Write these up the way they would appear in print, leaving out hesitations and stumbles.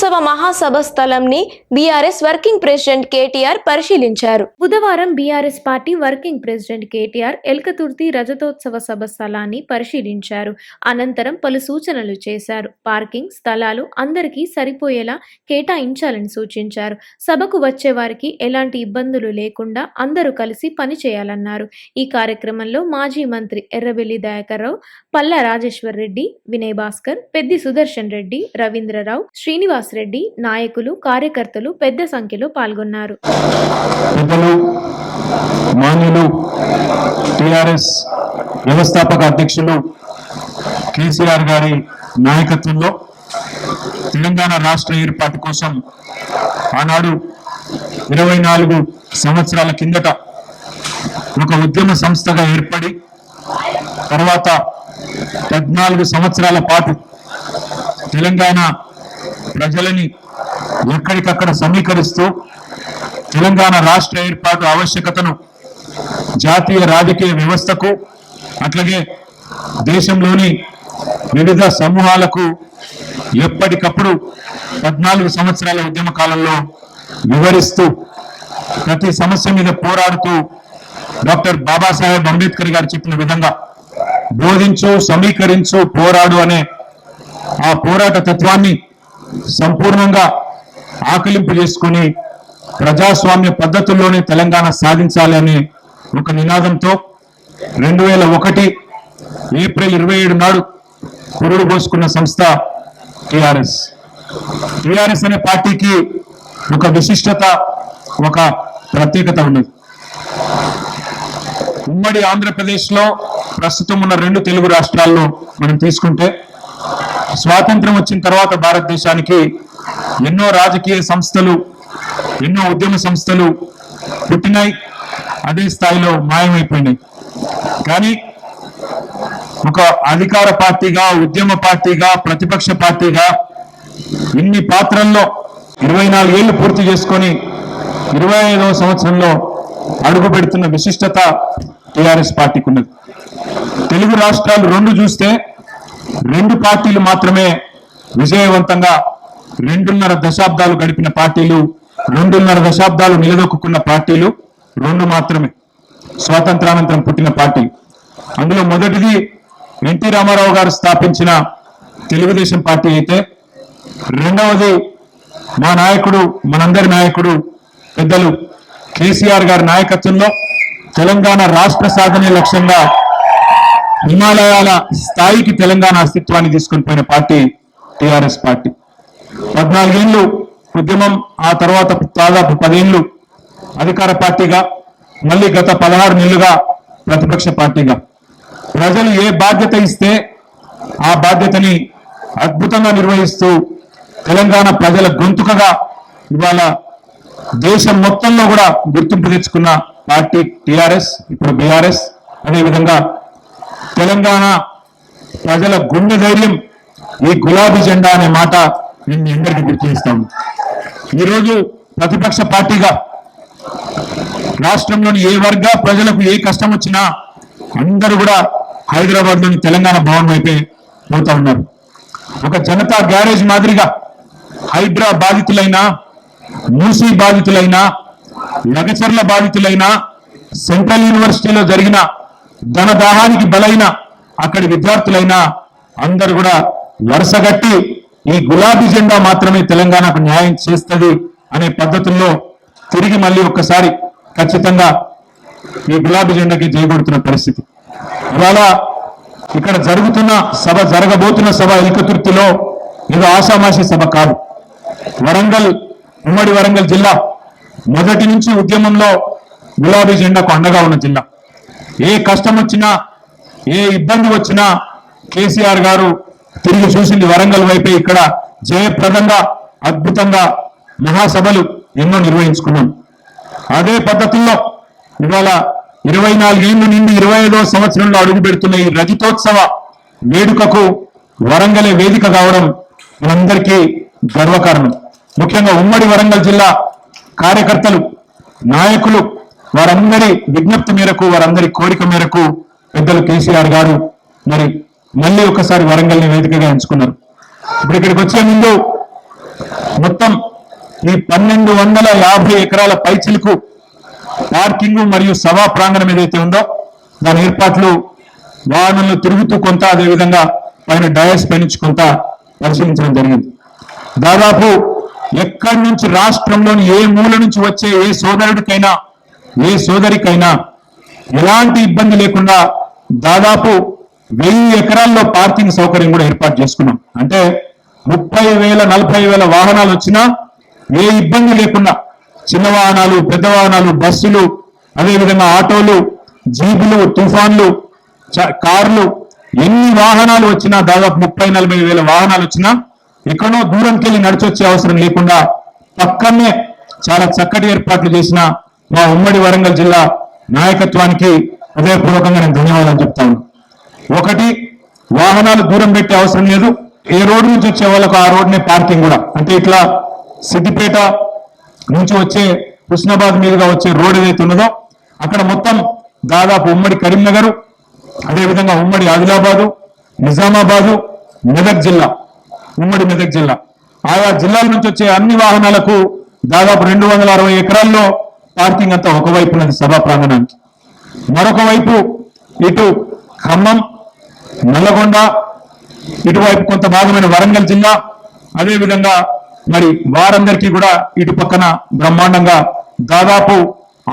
రజతోత్సవ మహాసభ స్థలంని BRS working president KTR పరిశీలించారు. బుధవారం BRS party working president KTR Elkathurthi రజతోత్సవ సభ స్థలాన్ని పరిశీలించారు. అనంతరం పలు సూచనలు చేశారు. పార్కింగ్ స్థలాలు అందరికీ సరిపోయేలా కేటాయించాలని సూచించారు. సభకు వచ్చే వారికి ఎలాంటి ఇబ్బందులు లేకుండా అందరూ కలిసి పనిచేయాలన్నారు. ఈ కార్యక్రమంలో మాజీ మంత్రి ఎర్రబెల్లి దయాకర్రావు, పల్లా రాజేశ్వర్ రెడ్డి, వినయ్ భాస్కర్, పెద్ది సుదర్శన్ రెడ్డి, రవీంద్రరావు, శ్రీనివాస్ రెడ్డి, నాయకులు, కార్యకర్తలు పెద్ద సంఖ్యలో పాల్గొన్నారు. మాన్యులు టిఆర్ఎస్ వ్యవస్థాపక అధ్యక్షులు కేసీఆర్ గారి నాయకత్వంలో తెలంగాణ రాష్ట్ర ఏర్పాటు కోసం ఆనాడు 24 సంవత్సరాల కిందట ఒక ఉద్యమ సంస్థగా ఏర్పడి తర్వాత 14 సంవత్సరాల పాటు తెలంగాణ ప్రజలని ఎక్కడికక్కడ సమీకరిస్తూ తెలంగాణ రాష్ట్ర ఏర్పాటు ఆవశ్యకతను జాతీయ రాజకీయ వ్యవస్థకు అట్లాగే దేశంలోని వివిధ సమూహాలకు ఎప్పటికప్పుడు 14 సంవత్సరాల ఉద్యమ కాలంలో వివరిస్తూ ప్రతి సమస్య మీద పోరాడుతూ డాక్టర్ బాబాసాహెబ్ అంబేద్కర్ గారు చెప్పిన విధంగా బోధించు, సమీకరించు, పోరాడు అనే ఆ పోరాట తత్వాన్ని సంపూర్ణంగా ఆకలింపు చేసుకుని ప్రజాస్వామ్య పద్ధతుల్లోనే తెలంగాణ సాధించాలి అనే ఒక నినాదంతో 2001 ఏప్రిల్ 27 నాడు పురుడు పోసుకున్న సంస్థ టిఆర్ఎస్. టిఆర్ఎస్ అనే పార్టీకి ఒక విశిష్టత, ఒక ప్రత్యేకత ఉన్నది. ఉమ్మడి ఆంధ్రప్రదేశ్లో ప్రస్తుతం ఉన్న 2 తెలుగు రాష్ట్రాల్లో మనం తీసుకుంటే స్వాతంత్రం వచ్చిన తర్వాత భారతదేశానికి ఎన్నో రాజకీయ సంస్థలు, ఎన్నో ఉద్యమ సంస్థలు పుట్టినాయి, అదే స్థాయిలో మాయమైపోయినాయి. కానీ ఒక అధికార పార్టీగా, ఉద్యమ పార్టీగా, ప్రతిపక్ష పార్టీగా ఇన్ని పాత్రల్లో 24 ఏళ్లు పూర్తి చేసుకొని 25వ సంవత్సరంలో అడుగు పెడుతున్న విశిష్టత టిఆర్ఎస్ పార్టీకి ఉన్నది. తెలుగు రాష్ట్రాలు 2 చూస్తే 2 పార్టీలు మాత్రమే విజయవంతంగా 2.5 దశాబ్దాలు గడిపిన పార్టీలు, 2.5 దశాబ్దాలు నిలదొక్కున్న పార్టీలు 2 మాత్రమే స్వాతంత్రానంతరం పుట్టిన పార్టీ. అందులో మొదటిది ఎన్టీ రామారావు గారు స్థాపించిన తెలుగుదేశం పార్టీ అయితే, రెండవది మా నాయకుడు, మనందరి నాయకుడు పెద్దలు కేసీఆర్ గారి నాయకత్వంలో తెలంగాణ రాష్ట్ర సాధనే లక్ష్యంగా హిమాలయాల స్థాయికి తెలంగాణ అస్తిత్వాన్ని తీసుకొని పోయిన పార్టీ టిఆర్ఎస్ పార్టీ. 14 ఏళ్ళు ఉద్యమం, ఆ తర్వాత దాదాపు 10 ఏళ్ళు అధికార పార్టీగా, మళ్ళీ గత 16 నెలలుగా ప్రతిపక్ష పార్టీగా ప్రజలు ఏ బాధ్యత ఇస్తే ఆ బాధ్యతని అద్భుతంగా నిర్వహిస్తూ తెలంగాణ ప్రజల గొంతుకగా ఇవాళ దేశం మొత్తంలో కూడా గుర్తింపు తెచ్చుకున్న పార్టీ టిఆర్ఎస్, ఇప్పుడు బీఆర్ఎస్. అదేవిధంగా తెలంగాణ ప్రజల గుండె ధైర్యం ఈ గులాబీ జెండా అనే మాట నేను మీ అందరికీ గుర్తు చేస్తాను. ఈరోజు ప్రతిపక్ష పార్టీగా రాష్ట్రంలోని ఏ వర్గ ప్రజలకు ఏ కష్టం వచ్చినా అందరూ కూడా హైదరాబాద్ లోని తెలంగాణ భవన్ వైపే పోతా ఉన్నారు. ఒక జనతా గ్యారేజ్ మాదిరిగా హైడ్రా బాధితులైనా, మూసీ బాధితులైనా, లగచర్ల బాధితులైనా, సెంట్రల్ యూనివర్సిటీలో జరిగిన ధనదాహానికి బలైన అక్కడి విద్యార్థులైనా అందరూ కూడా వరుసగట్టి ఈ గులాబీ జెండా మాత్రమే తెలంగాణకు న్యాయం చేస్తుంది అనే పద్ధతుల్లో తిరిగి మళ్ళీ ఒక్కసారి ఖచ్చితంగా ఈ గులాబీ జెండాకి జయగొడుతున్న పరిస్థితి. ఇవాళ ఇక్కడ జరుగుతున్న సభ, జరగబోతున్న సభ ఎల్కతుర్తిలో ఏదో ఆషామాషి సభ కాదు. వరంగల్, ఉమ్మడి వరంగల్ జిల్లా మొదటి నుంచి ఉద్యమంలో గులాబీ జెండాకు అండగా ఉన్న జిల్లా. ఏ కష్టం వచ్చినా, ఏ ఇబ్బంది వచ్చినా కేసీఆర్ గారు తిరిగి చూసింది వరంగల్ వైపే. ఇక్కడ జయప్రదంగా, అద్భుతంగా మహాసభలు ఎన్నో నిర్వహించుకున్నాం. అదే పద్ధతుల్లో ఇవాళ 24 ఏళ్లు నిండి 25వ సంవత్సరంలో అడుగు పెడుతున్న ఈ రజతోత్సవ వేడుకకు వరంగలే వేదిక కావడం మనందరికీ గర్వకారణం. ముఖ్యంగా ఉమ్మడి వరంగల్ జిల్లా కార్యకర్తలు, నాయకులు, వారందరి విజ్ఞప్తి మేరకు, వారందరి కోరిక మేరకు పెద్దలు కేసీఆర్ గారు మరి మళ్ళీ ఒకసారి వరంగల్ని వేదికగా ఎంచుకున్నారు. ఇప్పుడు ఇక్కడికి వచ్చే ముందు మొత్తం ఈ 1250 ఎకరాల పైచిలకు పార్కింగ్ మరియు సభా ప్రాంగణం ఏదైతే ఉందో దాని ఏర్పాట్లు వాహనాలు తిరుగుతూ కొంత, అదేవిధంగా పైన డయస్ పై నుంచి కొంత పరిశీలించడం జరిగింది. దాదాపు ఎక్కడి నుంచి రాష్ట్రంలోని ఏ మూల నుంచి వచ్చే ఏ సోదరుడికైనా ఏ సోదరికైనా ఎలాంటి ఇబ్బంది లేకుండా దాదాపు 1000 ఎకరాల్లో పార్కింగ్ సౌకర్యం కూడా ఏర్పాటు చేసుకున్నాం. అంటే 30,000 40,000 వాహనాలు వచ్చినా ఏ ఇబ్బంది లేకుండా చిన్న వాహనాలు, పెద్ద వాహనాలు, బస్సులు, అదేవిధంగా ఆటోలు, జీపులు, తుఫాన్లు, కార్లు, ఎన్ని వాహనాలు వచ్చినా దాదాపు 30,000-40,000 వాహనాలు వచ్చినా ఎక్కడో దూరంకి వెళ్ళి నడిచొచ్చే అవసరం లేకుండా పక్కనే చాలా చక్కటి ఏర్పాట్లు చేసిన మా ఉమ్మడి వరంగల్ జిల్లా నాయకత్వానికి హృదయపూర్వకంగా నేను ధన్యవాదాలు చెప్తాను. ఒకటి, వాహనాలు దూరం పెట్టే అవసరం లేదు. ఏ రోడ్డు నుంచి వచ్చే వాళ్ళకు ఆ రోడ్నే పార్కింగ్ కూడా. అంటే ఇట్లా సిద్దిపేట నుంచి వచ్చే హుస్నాబాద్ మీదుగా వచ్చే రోడ్ ఏదైతే ఉన్నదో అక్కడ మొత్తం దాదాపు ఉమ్మడి కరీంనగర్, అదేవిధంగా ఉమ్మడి ఆదిలాబాదు, నిజామాబాదు, మెదక్ జిల్లా, ఉమ్మడి మెదక్ జిల్లా, ఆయా జిల్లాల నుంచి వచ్చే అన్ని వాహనాలకు దాదాపు 260 ఎకరాల్లో పార్కింగ్ అంతా ఒకవైపు ఉన్నది సభా ప్రాంగణానికి. మరొక వైపు ఇటు ఖమ్మం, నల్లగొండ, ఇటువైపు కొంత భాగమైన వరంగల్ జిల్లా, అదేవిధంగా మరి వారందరికీ కూడా ఇటు పక్కన బ్రహ్మాండంగా దాదాపు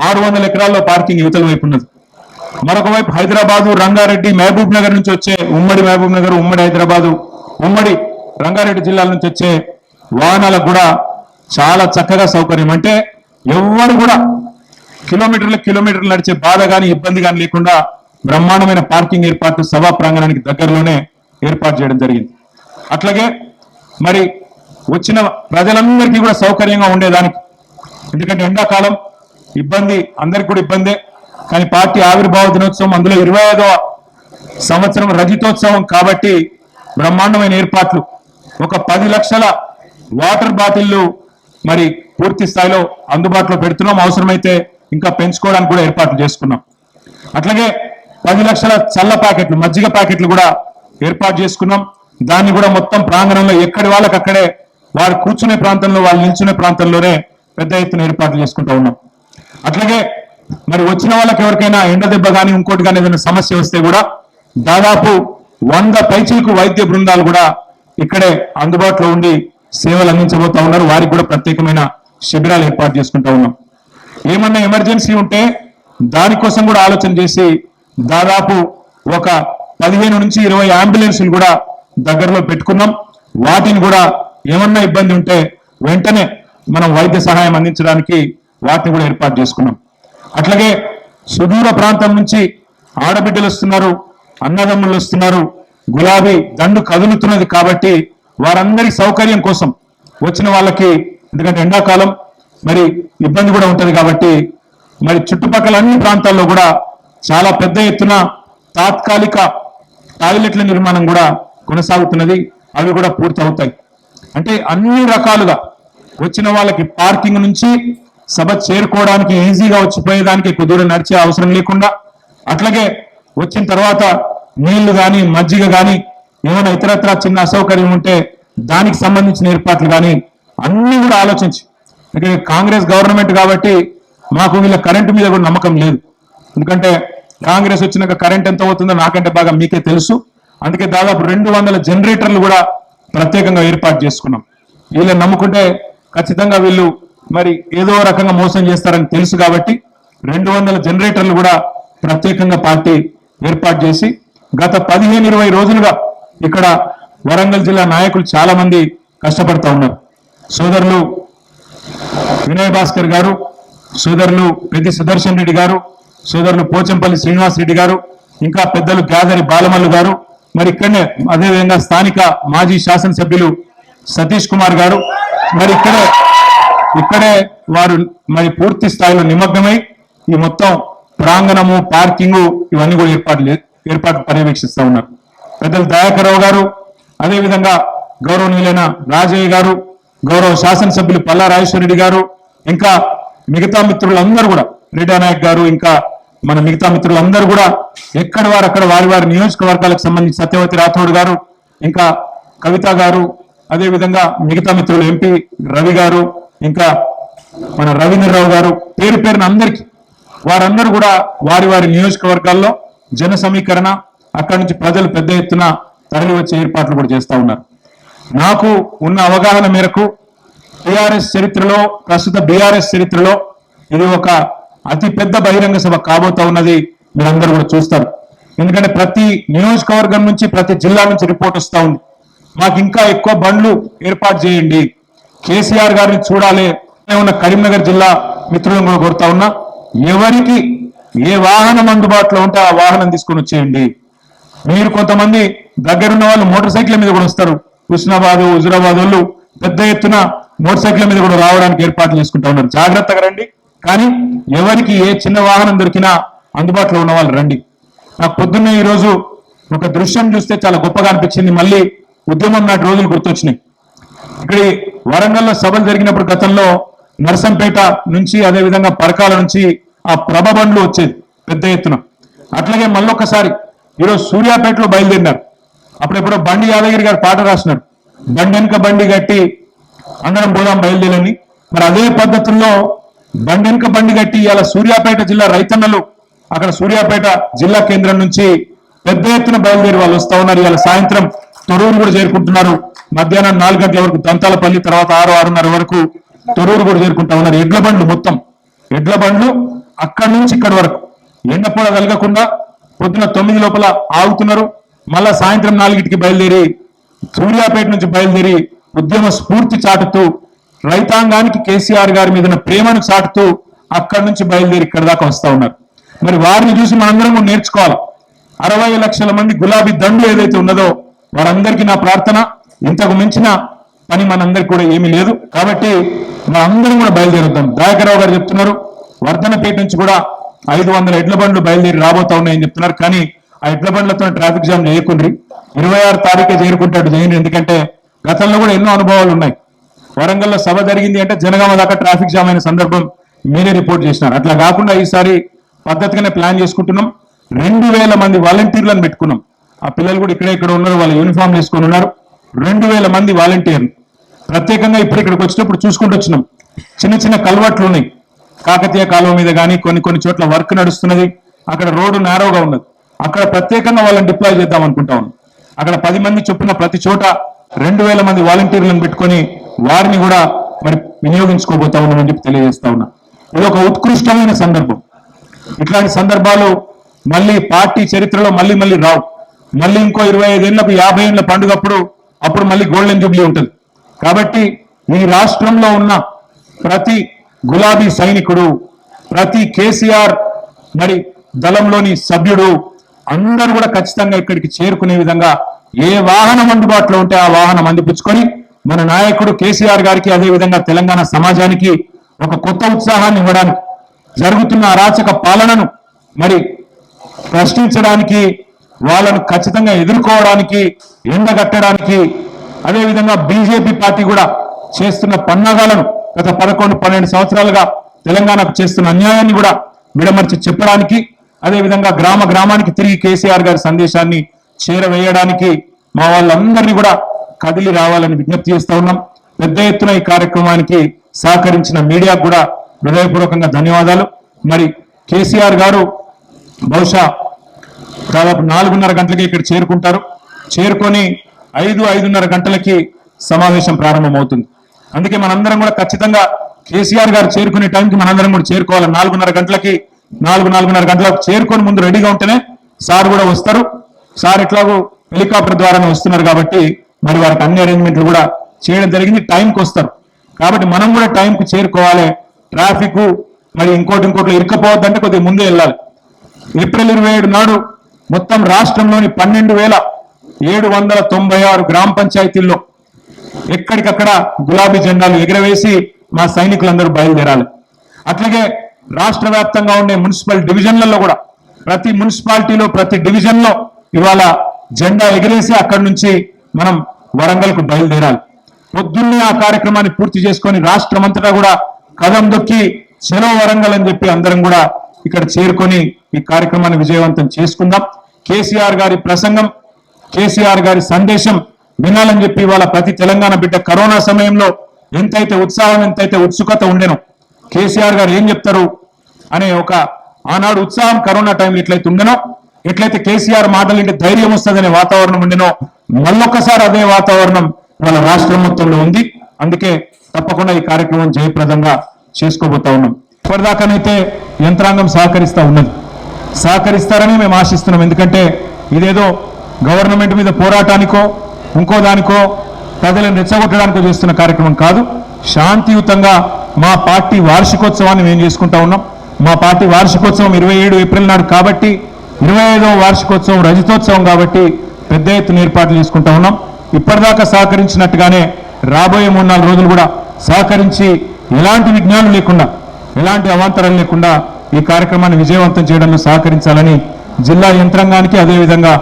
600 ఎకరాల్లో పార్కింగ్ యువతల వైపు ఉన్నది. మరొక వైపు హైదరాబాదు, రంగారెడ్డి, మహబూబ్ నగర్ నుంచి వచ్చే ఉమ్మడి మహబూబ్ నగర్, ఉమ్మడి హైదరాబాదు, ఉమ్మడి రంగారెడ్డి జిల్లాల నుంచి వచ్చే వాహనాలకు కూడా చాలా చక్కగా సౌకర్యం. అంటే ఎవరు కూడా కిలోమీటర్లు నడిచే బాధ కానీ ఇబ్బంది కానీ లేకుండా బ్రహ్మాండమైన పార్కింగ్ ఏర్పాటు సభా ప్రాంగణానికి దగ్గరలోనే ఏర్పాటు చేయడం జరిగింది. అట్లాగే మరి వచ్చిన ప్రజలందరికీ కూడా సౌకర్యంగా ఉండేదానికి, ఎందుకంటే ఎండాకాలం ఇబ్బంది అందరికి కూడా ఇబ్బందే, కానీ పార్టీ ఆవిర్భావ దినోత్సవం అందులో 25వ సంవత్సరం రజతోత్సవం కాబట్టి బ్రహ్మాండమైన ఏర్పాట్లు. ఒక 10 లక్షల వాటర్ బాటిళ్లు మరి పూర్తి స్థాయిలో అందుబాటులో పెడుతున్నాం. అవసరమైతే ఇంకా పెంచుకోవడానికి కూడా ఏర్పాట్లు చేసుకున్నాం. అట్లాగే 10 లక్షల చల్ల ప్యాకెట్లు, మజ్జిగ ప్యాకెట్లు కూడా ఏర్పాటు చేసుకున్నాం. దాన్ని కూడా మొత్తం ప్రాంగణంలో ఎక్కడి వాళ్ళకి అక్కడే వారు కూర్చునే ప్రాంతంలో, వాళ్ళు నిల్చునే ప్రాంతంలోనే పెద్ద ఎత్తున ఏర్పాట్లు చేసుకుంటూ ఉన్నాం. అట్లాగే మరి వచ్చిన వాళ్ళకి ఎవరికైనా ఎండ దెబ్బ కానీ ఇంకోటి కానీ ఏదైనా సమస్య వస్తే కూడా దాదాపు 100 పైచీలకు వైద్య బృందాలు కూడా ఇక్కడే అందుబాటులో ఉండి సేవలు అందించబోతా ఉన్నారు. వారికి కూడా ప్రత్యేకమైన శిబిరాలు ఏర్పాటు చేసుకుంటూ ఉన్నాం. ఏమన్నా ఎమర్జెన్సీ ఉంటే దానికోసం కూడా ఆలోచన చేసి దాదాపు ఒక 15 నుంచి 20 అంబులెన్సులు కూడా దగ్గరలో పెట్టుకున్నాం. వాటిని కూడా ఏమన్నా ఇబ్బంది ఉంటే వెంటనే మనం వైద్య సహాయం అందించడానికి వాటిని కూడా ఏర్పాటు చేసుకున్నాం. అట్లాగే సుదూర ప్రాంతం నుంచి ఆడబిడ్డలు వస్తున్నారు, అన్నదమ్ములు వస్తున్నారు, గులాబీ దండు కదులుతున్నది కాబట్టి వారందరి సౌకర్యం కోసం వచ్చిన వాళ్ళకి, ఎందుకంటే ఎండాకాలం మరి ఇబ్బంది కూడా ఉంటుంది కాబట్టి మరి చుట్టుపక్కల అన్ని ప్రాంతాల్లో కూడా చాలా పెద్ద ఎత్తున తాత్కాలిక టాయిలెట్ల నిర్మాణం కూడా కొనసాగుతున్నది. అవి కూడా పూర్తి అవుతాయి. అంటే అన్ని రకాలుగా వచ్చిన వాళ్ళకి పార్కింగ్ నుంచి సభ చేరుకోవడానికి ఈజీగా వచ్చిపోయేదానికి ఎక్కువ దూరం నడిచే అవసరం లేకుండా, అట్లాగే వచ్చిన తర్వాత నీళ్లు కానీ మజ్జిగ కానీ ఏమైనా ఇతరత్ర చిన్న అసౌకర్యం ఉంటే దానికి సంబంధించిన ఏర్పాట్లు కానీ అన్ని కూడా ఆలోచించి, అంటే కాంగ్రెస్ గవర్నమెంట్ కాబట్టి మాకు వీళ్ళ కరెంటు మీద కూడా నమ్మకం లేదు. ఎందుకంటే కాంగ్రెస్ వచ్చినాక కరెంట్ ఎంత అవుతుందో నాకంటే బాగా మీకే తెలుసు. అందుకే దాదాపు 200 జనరేటర్లు కూడా ప్రత్యేకంగా ఏర్పాటు చేసుకున్నాం. వీళ్ళని నమ్ముకుంటే ఖచ్చితంగా వీళ్ళు మరి ఏదో రకంగా మోసం చేస్తారని తెలుసు కాబట్టి 200 జనరేటర్లు కూడా ప్రత్యేకంగా పార్టీ ఏర్పాటు చేసి గత 15-20 రోజులుగా ఇక్కడ వరంగల్ జిల్లా నాయకులు చాలా మంది కష్టపడతా ఉన్నారు. సోదరులు వినయ్ భాస్కర్ గారు, సోదరులు పెద్ది సుదర్శన్ రెడ్డి గారు, సోదరులు పోచంపల్లి శ్రీనివాస్ రెడ్డి గారు, ఇంకా పెద్దలు గ్యాదరి బాలమల్లు గారు, మరి ఇక్కడనే అదేవిధంగా స్థానిక మాజీ శాసనసభ్యులు సతీష్ కుమార్ గారు మరి ఇక్కడే వారు మరి పూర్తి స్థాయిలో నిమగ్నమై ఈ మొత్తం ప్రాంగణము, పార్కింగ్ ఇవన్నీ కూడా ఏర్పాటు పర్యవేక్షిస్తా ఉన్నారు. పెద్దలు దయాకర్రావు గారు, అదేవిధంగా గౌరవనీయులైన రాజయ్య గారు, గౌరవ శాసనసభ్యులు పల్లా రాజేశ్వరరెడ్డి గారు, ఇంకా మిగతా మిత్రులందరూ కూడా రెడ్డా నాయక్ గారు, ఇంకా మన మిగతా మిత్రులందరూ కూడా ఎక్కడ వారు అక్కడ వారి వారి నియోజకవర్గాలకు సంబంధించి సత్యవతి రాథోడ్ గారు, ఇంకా కవిత గారు, అదే విధంగా మిగతా మిత్రులు ఎంపీ రవి గారు, ఇంకా మన రవీంద్రరావు గారు, పేరు పేరున అందరికీ, వారందరూ కూడా వారి వారి నియోజకవర్గాల్లో జన సమీకరణ, అక్కడి నుంచి ప్రజలు పెద్ద ఎత్తున తరలి వచ్చే ఏర్పాట్లు కూడా చేస్తా ఉన్నారు. నాకు ఉన్న అవగాహన మేరకు టిఆర్ఎస్ చరిత్రలో, ప్రస్తుత బీఆర్ఎస్ చరిత్రలో ఇది ఒక అతి పెద్ద బహిరంగ సభ కాబోతా ఉన్నది. మీరందరూ కూడా చూస్తారు. ఎందుకంటే ప్రతి నియోజకవర్గం నుంచి, ప్రతి జిల్లా నుంచి రిపోర్ట్ వస్తా ఉంది. మాకు ఇంకా ఎక్కువ బండ్లు ఏర్పాటు చేయండి, కేసీఆర్ గారిని చూడాలి. ఉన్న కరీంనగర్ జిల్లా మిత్రులను కూడా కోరుతా ఉన్నా, ఎవరికి ఏ వాహనం అందుబాటులో ఉంటే ఆ వాహనం తీసుకొని వచ్చేయండి. మీరు కొంతమంది దగ్గరున్న వాళ్ళు మోటార్ సైకిల్ మీద కూడా వస్తారు. హుస్నాబాద్, హుజురాబాద్ వాళ్ళు పెద్ద ఎత్తున మోటార్ సైకిల్ మీద కూడా రావడానికి ఏర్పాట్లు చేసుకుంటా ఉన్నారు. జాగ్రత్తగా రండి. కానీ ఎవరికి ఏ చిన్న వాహనం దొరికినా అందుబాటులో ఉన్న వాళ్ళు రండి. నాకు పొద్దున్నే ఈరోజు ఒక దృశ్యం చూస్తే చాలా గొప్పగా అనిపించింది. మళ్ళీ ఉద్యమం నాటి రోజులు గుర్తొచ్చినాయి. ఇక్కడ వరంగల్లో సభలు జరిగినప్పుడు గతంలో నర్సంపేట నుంచి, అదేవిధంగా పరకాల నుంచి ఆ ప్రభ బండ్లు వచ్చేది పెద్ద ఎత్తున. అట్లాగే మళ్ళొకసారి ఈరోజు సూర్యాపేటలో బయలుదేరినారు. అప్పుడెప్పుడో బండి యాదగిరి గారు పాట రాసినారు, బండి వెనుక బండి కట్టి అందరం పోదాం బయలుదేరని. మరి అదే పద్ధతుల్లో బండి వెనుక బండి కట్టి ఇవాళ సూర్యాపేట జిల్లా రైతన్నలు అక్కడ సూర్యాపేట జిల్లా కేంద్రం నుంచి పెద్ద ఎత్తున బయలుదేరి వాళ్ళు వస్తా ఉన్నారు. ఇవాళ సాయంత్రం తొరూరు కూడా చేరుకుంటున్నారు. మధ్యాహ్నం 4 గంటల వరకు దంతాలపల్లి, తర్వాత 6, 6:30 వరకు తొరూరు కూడా చేరుకుంటా ఉన్నారు. ఎడ్ల బండ్లు, మొత్తం ఎడ్ల బండ్లు అక్కడి నుంచి ఇక్కడి వరకు ఎండపూడ కలగకుండా పొద్దున 9 లోపల ఆగుతున్నారు. మళ్ళా సాయంత్రం 4కి బయలుదేరి సూర్యాపేట నుంచి బయలుదేరి ఉద్యమ స్ఫూర్తి చాటుతూ, రైతాంగానికి కేసీఆర్ గారి మీద ప్రేమను చాటుతూ అక్కడి నుంచి బయలుదేరి ఇక్కడ దాకా వస్తా ఉన్నారు. మరి వారిని చూసి మనందరం కూడా నేర్చుకోవాలి. 60 లక్షల మంది గులాబీ దండు ఏదైతే ఉన్నదో వారందరికీ నా ప్రార్థన, ఇంతకు మించిన పని మనందరికీ కూడా ఏమీ లేదు. కాబట్టి మనందరం కూడా బయలుదేరుద్దాం. దయాకరావు గారు చెప్తున్నారు వర్ధనపేట నుంచి కూడా 500 ఎడ్ల బండ్లు బయలుదేరి రాబోతా ఉన్నాయని చెప్తున్నారు. కానీ ఆ ఎడ్ల బండ్లతో ట్రాఫిక్ జామ్ చేయకుండ్రి, 26 తారీఖే చేరుకుంటాడు చేయండి. ఎందుకంటే గతంలో కూడా ఎన్నో అనుభవాలు ఉన్నాయి. వరంగల్లో సభ జరిగింది అంటే జనగామ దాకా ట్రాఫిక్ జామ్ అయిన సందర్భం మీరే రిపోర్ట్ చేసినారు. అట్లా కాకుండా ఈసారి పద్ధతిగానే ప్లాన్ చేసుకుంటున్నాం. 2000 మంది వాలంటీర్లను పెట్టుకున్నాం. ఆ పిల్లలు కూడా ఇక్కడ ఉన్నారు, వాళ్ళ యూనిఫామ్ వేసుకొని ఉన్నారు. 2000 మంది వాలంటీర్లు ప్రత్యేకంగా ఇప్పుడు ఇక్కడికి వచ్చినప్పుడు చూసుకుంటూ వచ్చినాం. చిన్న చిన్న కల్వర్ట్లు ఉన్నాయి. కాకతీయ కాలువ మీద కానీ కొన్ని చోట్ల వర్క్ నడుస్తున్నది. అక్కడ రోడ్డు నేరోగా ఉన్నది. అక్కడ ప్రత్యేకంగా వాళ్ళని డిప్లాయ్ చేద్దాం అనుకుంటా ఉన్నాం. అక్కడ 10 మంది చొప్పున ప్రతి చోట 2000 మంది వాలంటీర్లను పెట్టుకొని వారిని కూడా మరి వినియోగించుకోబోతా ఉన్నామని చెప్పి తెలియజేస్తా ఉన్నా. ఇది ఒక ఉత్కృష్టమైన సందర్భం. ఇట్లాంటి సందర్భాలు మళ్ళీ పార్టీ చరిత్రలో మళ్ళీ రావు. మళ్ళీ ఇంకో 25 ఏళ్లకు 50 ఏళ్ల అప్పుడు మళ్ళీ గోల్డెన్ జూబ్లీ ఉంటుంది. కాబట్టి ఈ రాష్ట్రంలో ఉన్న ప్రతి గులాబీ సైనికుడు, ప్రతి కేసీఆర్ మరి దళంలోని సభ్యుడు అందరూ కూడా ఖచ్చితంగా ఇక్కడికి చేరుకునే విధంగా ఏ వాహనం అందుబాటులో ఉంటే ఆ వాహనం అందిపుచ్చుకొని మన నాయకుడు కేసీఆర్ గారికి, అదే విధంగా తెలంగాణ సమాజానికి ఒక కొత్త ఉత్సాహాన్ని ఇవ్వడానికి, జరుగుతున్న అరాచక పాలనను మరి ప్రశ్నించడానికి, వాళ్ళను ఖచ్చితంగా ఎదుర్కోవడానికి, ఎండగట్టడానికి, అదేవిధంగా బీజేపీ పార్టీ కూడా చేస్తున్న పన్నాగాలను గత 11-12 సంవత్సరాలుగా తెలంగాణకు చేస్తున్న అన్యాయాన్ని కూడా విడమర్చి చెప్పడానికి, అదేవిధంగా గ్రామానికి తిరిగి కేసీఆర్ గారి సందేశాన్ని చేరవేయడానికి మా వాళ్ళందరినీ కూడా కదిలి రావాలని విజ్ఞప్తి చేస్తా ఉన్నాం. పెద్ద ఎత్తున ఈ కార్యక్రమానికి సహకరించిన మీడియాకు కూడా హృదయపూర్వకంగా ధన్యవాదాలు. మరి కేసీఆర్ గారు బహుశా దాదాపు 4:30 గంటలకి ఇక్కడ చేరుకుంటారు. చేరుకొని 5-5:30 గంటలకి సమావేశం ప్రారంభమవుతుంది. అందుకే మనందరం కూడా ఖచ్చితంగా కేసీఆర్ గారు చేరుకునే టైంకి మనందరం కూడా చేరుకోవాలి. 4:30 గంటలకి 4-4:30 గంటలకు చేరుకొని ముందు రెడీగా ఉంటేనే సార్ కూడా వస్తారు. సార్ ఎట్లాగో హెలికాప్టర్ ద్వారానే వస్తున్నారు కాబట్టి మరి వారికి అన్ని అరేంజ్మెంట్లు కూడా చేయడం జరిగింది. టైంకి వస్తారు కాబట్టి మనం కూడా టైంకి చేరుకోవాలి. ట్రాఫిక్ మరి ఇంకోటి ఇరుక్కపోవద్దంటే కొద్దిగా ముందే వెళ్ళాలి. ఏప్రిల్ 27 నాడు మొత్తం రాష్ట్రంలోని 12,796 గ్రామ పంచాయతీల్లో ఎక్కడికక్కడ గులాబీ జెండాలు ఎగరవేసి మా సైనికులందరూ బయలుదేరాలి. అట్లాగే రాష్ట్ర వ్యాప్తంగా ఉండే మున్సిపల్ డివిజన్లలో కూడా ప్రతి మున్సిపాలిటీలో, ప్రతి డివిజన్లో ఇవాళ జెండా ఎగిరేసి అక్కడి నుంచి మనం వరంగల్కు బయలుదేరాలి. పొద్దున్నే ఆ కార్యక్రమాన్ని పూర్తి చేసుకొని రాష్ట్రమంతటా కూడా కదం దొక్కి చలో వరంగల్ అని చెప్పి అందరం కూడా ఇక్కడ చేరుకొని ఈ కార్యక్రమాన్ని విజయవంతం చేసుకుందాం. కేసీఆర్ గారి ప్రసంగం, కేసీఆర్ గారి సందేశం వినాలని చెప్పి వాళ్ళ ప్రతి తెలంగాణ బిడ్డ కరోనా సమయంలో ఎంతైతే ఉత్సాహం ఎంతైతే ఉత్సుకత ఉండేనో కేసీఆర్ గారు ఏం చెప్తారు అనే ఒక ఆనాడు ఉత్సాహం కరోనా టైంలో ఎట్లయితే ఉండేనో ఎట్లయితే కేసీఆర్ మాటలు ఇంటే ధైర్యం వస్తుందనే వాతావరణం ఉండేనో మళ్ళొక్కసారి అదే వాతావరణం వాళ్ళ రాష్ట్రం మొత్తంలో ఉంది. అందుకే తప్పకుండా ఈ కార్యక్రమం జయప్రదంగా చేసుకోబోతా ఉన్నాం. ఇప్పటిదాకానైతే యంత్రాంగం సహకరిస్తా ఉన్నది, సహకరిస్తారని మేము ఆశిస్తున్నాం. ఎందుకంటే ఇదేదో గవర్నమెంట్ మీద పోరాటానికో ఇంకో దానికో ప్రజలను రెచ్చగొట్టడానికో చేస్తున్న కార్యక్రమం కాదు. శాంతియుతంగా మా పార్టీ వార్షికోత్సవాన్ని మేము చేసుకుంటా ఉన్నాం. మా పార్టీ వార్షికోత్సవం 27 ఏప్రిల్ నాడు కాబట్టి 25వ వార్షికోత్సవం రజతోత్సవం కాబట్టి పెద్ద ఎత్తున ఏర్పాట్లు చేసుకుంటా ఉన్నాం. ఇప్పటిదాకా సహకరించినట్టుగానే రాబోయే 3-4 రోజులు కూడా సహకరించి ఎలాంటి విఘ్నాలు లేకుండా ఎలాంటి అవాంతరాలు లేకుండా ఈ కార్యక్రమాన్ని విజయవంతం చేయడంలో సహకరించాలని జిల్లా యంత్రాంగానికి అదేవిధంగా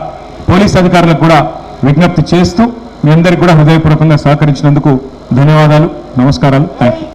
పోలీస్ అధికారులకు కూడా విజ్ఞప్తి చేస్తూ మీ అందరికీ కూడా హృదయపూర్వకంగా సహకరించినందుకు ధన్యవాదాలు, నమస్కారాలు, థ్యాంక్ యూ.